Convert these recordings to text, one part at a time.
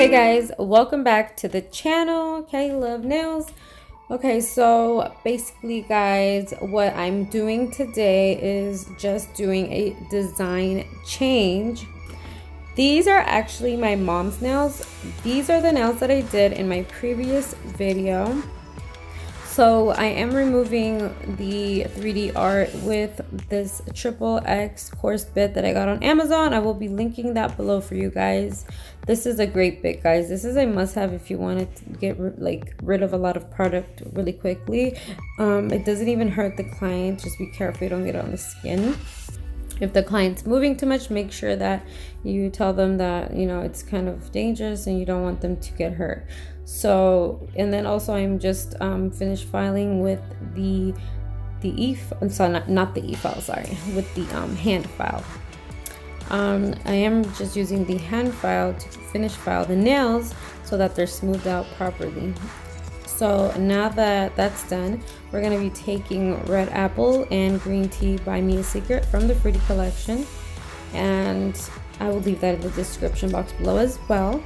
Hey guys, welcome back to the channel. Okay, love nails. Okay, so basically guys, what I'm doing today is just doing a design change. These are actually my mom's nails. These are the nails that I did in my previous video. So I am removing the 3D art with this XXX coarse bit that I got on Amazon. I will be linking that below for you guys. This is a great bit, guys. This is a must-have if you want to get rid of a lot of product really quickly. It doesn't even hurt the client. Just be careful you don't get it on the skin. If the client's moving too much, make sure that you tell them that, you know, it's kind of dangerous and you don't want them to get hurt. So, and then also I'm just finished filing with the not the e-file, sorry, with the hand file. I am just using the hand file to finish file the nails so that they're smoothed out properly. So now that that's done, we're going to be taking Red Apple and Green Tea by Me a Secret from the Fruity collection, and I will leave that in the description box below as well.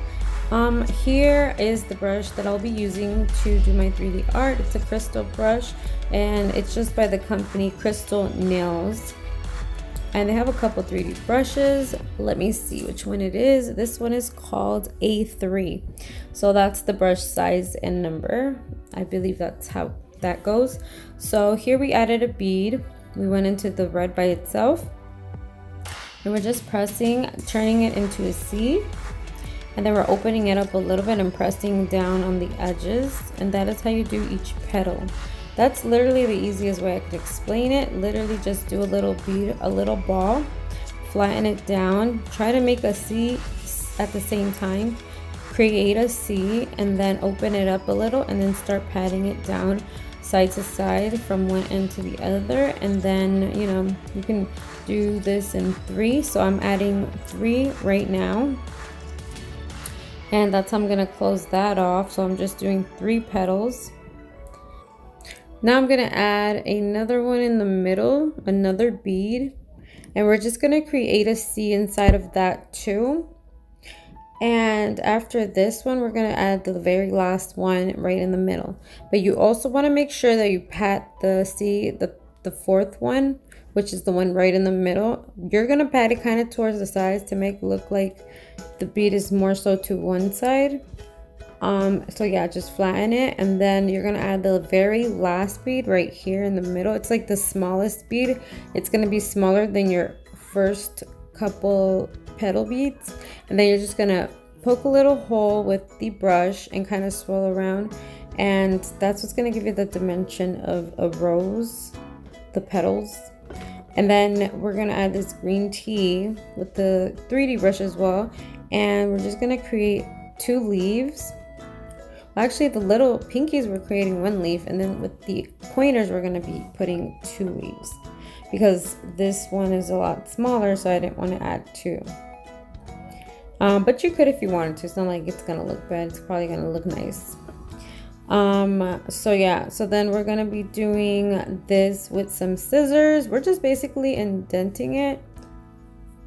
Here is the brush that I'll be using to do my 3D art. It's a crystal brush and it's just by the company Crystal Nails, and they have a couple 3D brushes. Let me see which one it is. This one is called A3, so that's the brush size and number. I believe that's how that goes. So here we added a bead. We went into the red by itself and we're just pressing, turning it into a C, and then we're opening it up a little bit and pressing down on the edges, and that is how you do each petal. That's literally the easiest way I could explain it. Literally just do a little bead, a little ball, flatten it down, try to make a C at the same time, create a C, and then open it up a little and then start patting it down side to side from one end to the other. And then, you know, you can do this in 3. So I'm adding 3 right now, and that's how I'm gonna close that off. So I'm just doing 3 petals. Now I'm gonna add another one in the middle, another bead, and we're just gonna create a C inside of that too. And after this one, we're gonna add the very last one right in the middle. But you also wanna make sure that you pat the C, the fourth one, which is the one right in the middle. You're gonna pat it kind of towards the sides to make it look like the bead is more so to one side. So yeah, just flatten it, and then you're gonna add the very last bead right here in the middle. It's like the smallest bead. It's gonna be smaller than your first couple petal beads, and then you're just gonna poke a little hole with the brush and kind of swirl around, and that's what's gonna give you the dimension of a rose, the petals. And then we're gonna add this green tea with the 3D brush as well, and we're just gonna create 2 leaves. Actually, the little pinkies we're creating 1 leaf, and then with the pointers we're going to be putting 2 leaves because this one is a lot smaller, so I didn't want to add 2. But you could if you wanted to. It's not like it's going to look bad. It's probably going to look nice. So yeah, so then we're going to be doing this with some scissors. We're just basically indenting it.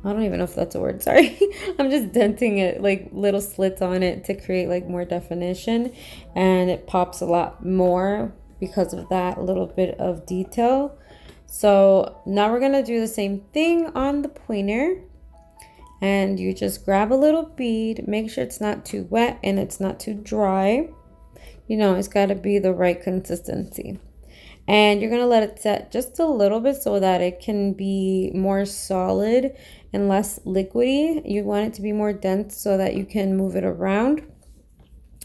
I don't even know if that's a word, sorry. I'm just denting it, like little slits on it to create like more definition, and it pops a lot more because of that little bit of detail. So now we're gonna do the same thing on the pointer, and you just grab a little bead, make sure it's not too wet and it's not too dry. You know, it's gotta be the right consistency. And you're gonna let it set just a little bit so that it can be more solid and less liquidy. You want it to be more dense so that you can move it around.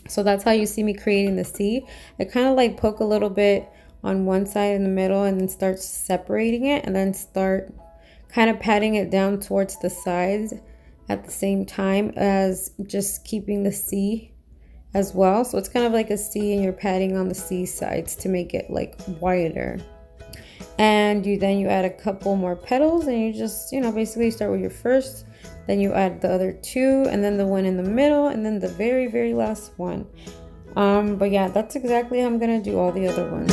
So that's how you see me creating the C. I kind of like poke a little bit on one side in the middle and then start separating it, and then start kind of patting it down towards the sides at the same time as just keeping the C as well. So it's kind of like a C, and you're patting on the C sides to make it like wider. And then you add a couple more petals, and you just, you know, basically start with your first, then you add the other 2, and then the one in the middle, and then the very last one. But yeah, that's exactly how I'm gonna do all the other ones.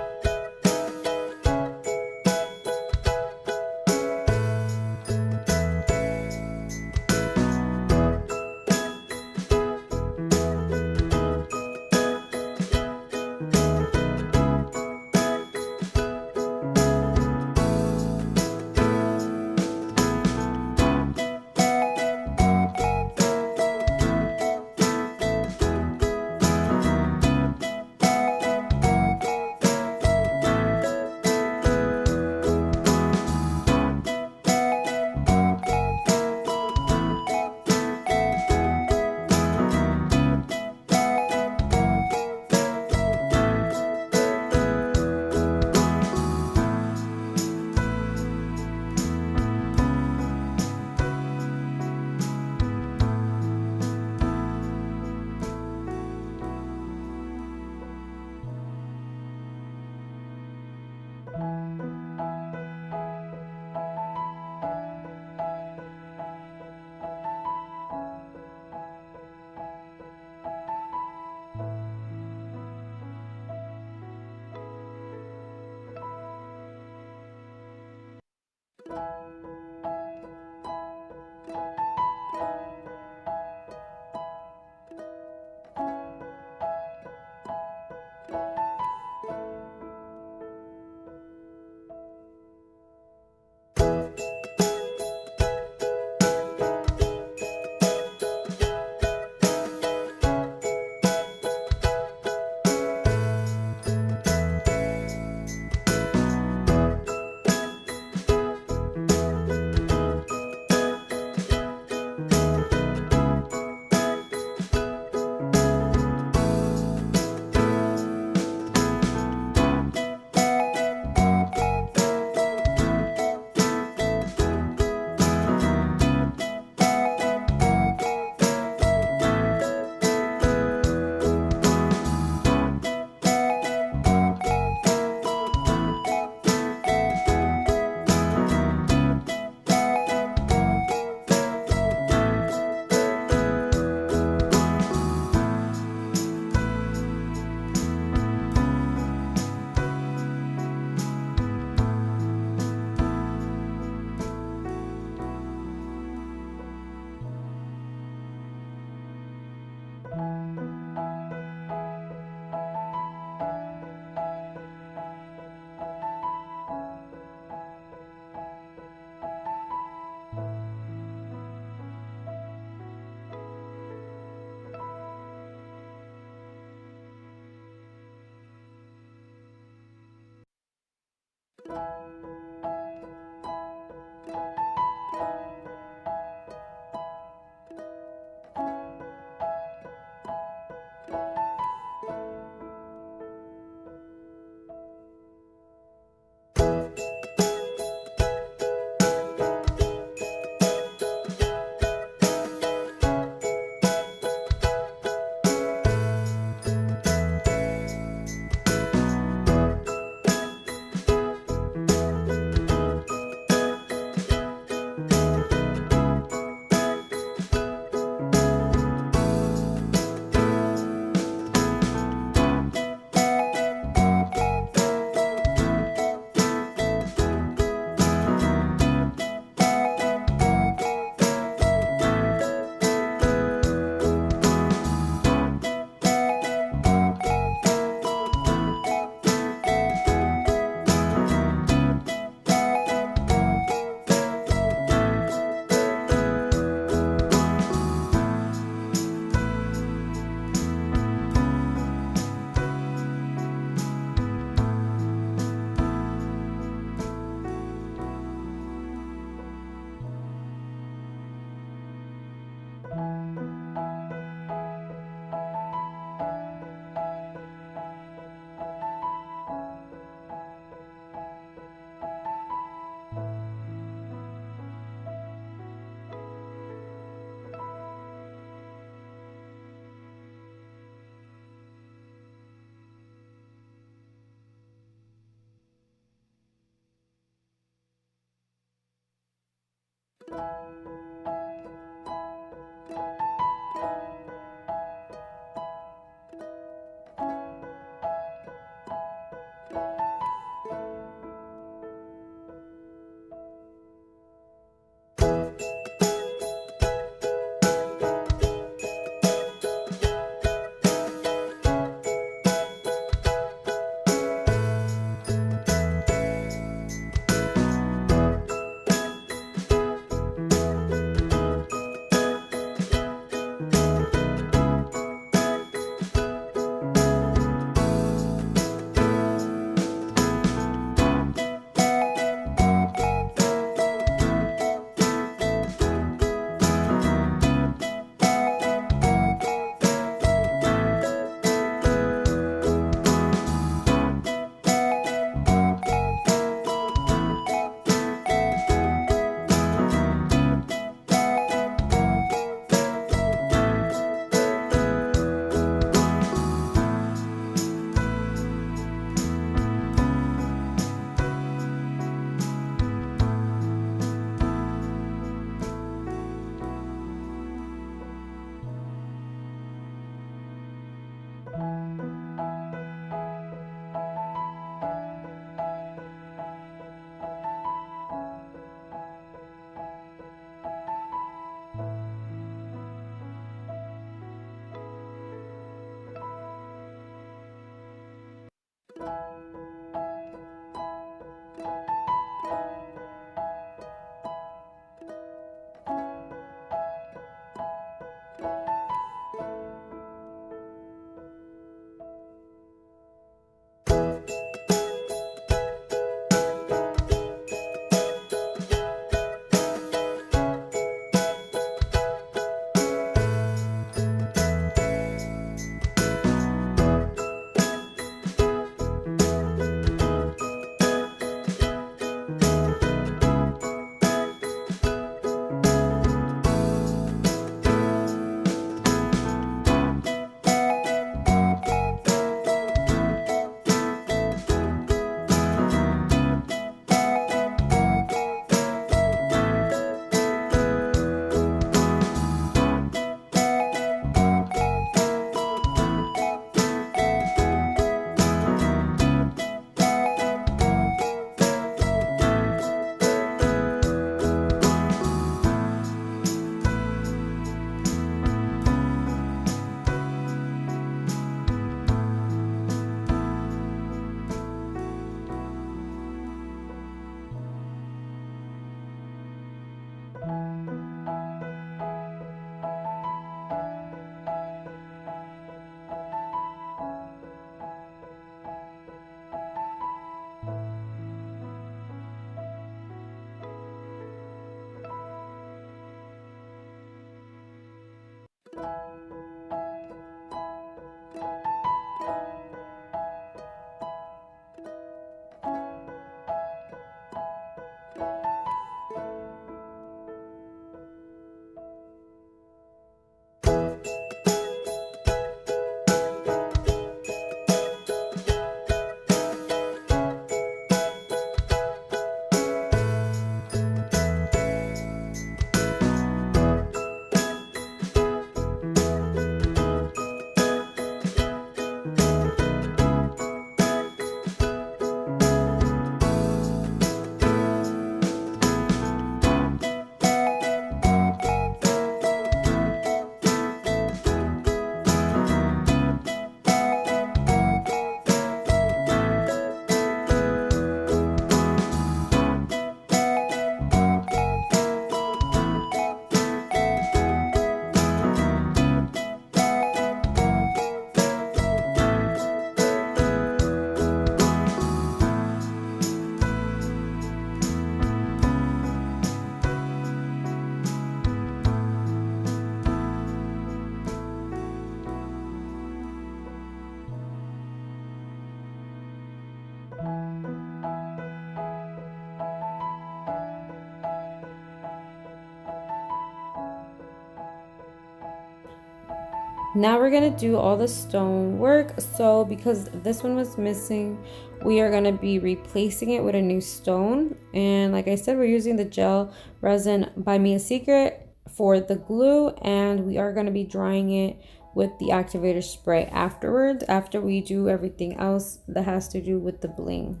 Now we're gonna do all the stone work. So because this one was missing, we are gonna be replacing it with a new stone. And like I said, we're using the gel resin by Mia Secret for the glue, and we are gonna be drying it with the activator spray afterwards, after we do everything else that has to do with the bling.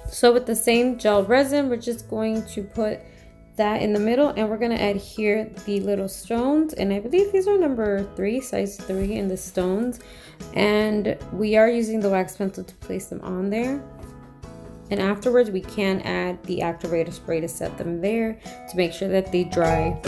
So with the same gel resin, we're just going to put that in the middle, and we're going to adhere the little stones, and I believe these are number 3, size 3 in the stones, and we are using the wax pencil to place them on there. And afterwards we can add the activator spray to set them there to make sure that they dry.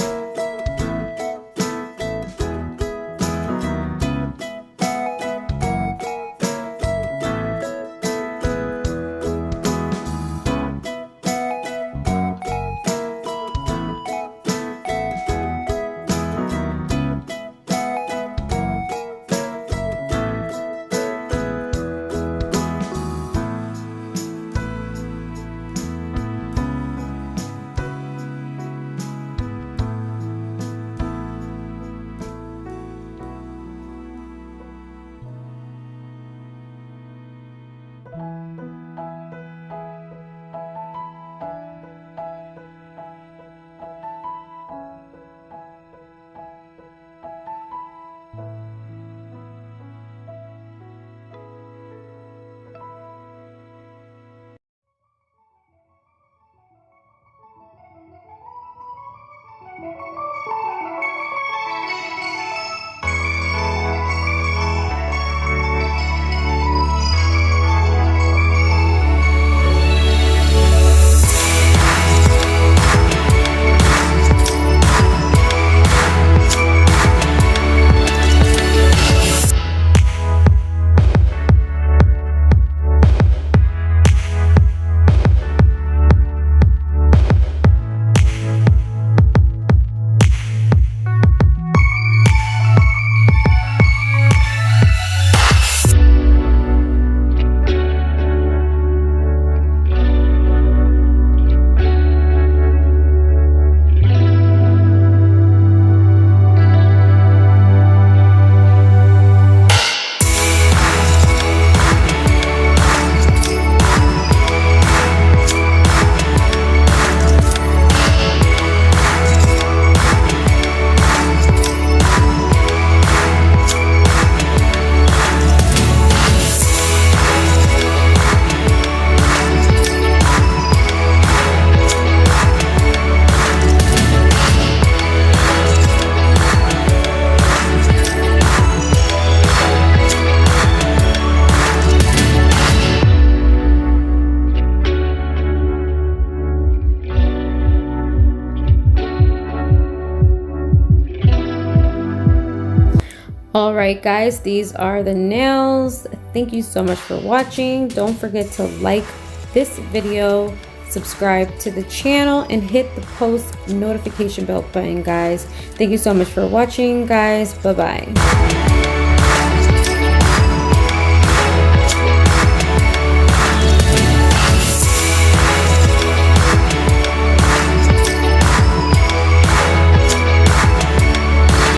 Alright guys, these are the nails. Thank you so much for watching. Don't forget to like this video, subscribe to the channel, and hit the post notification bell button, guys. Thank you so much for watching, guys. Bye bye.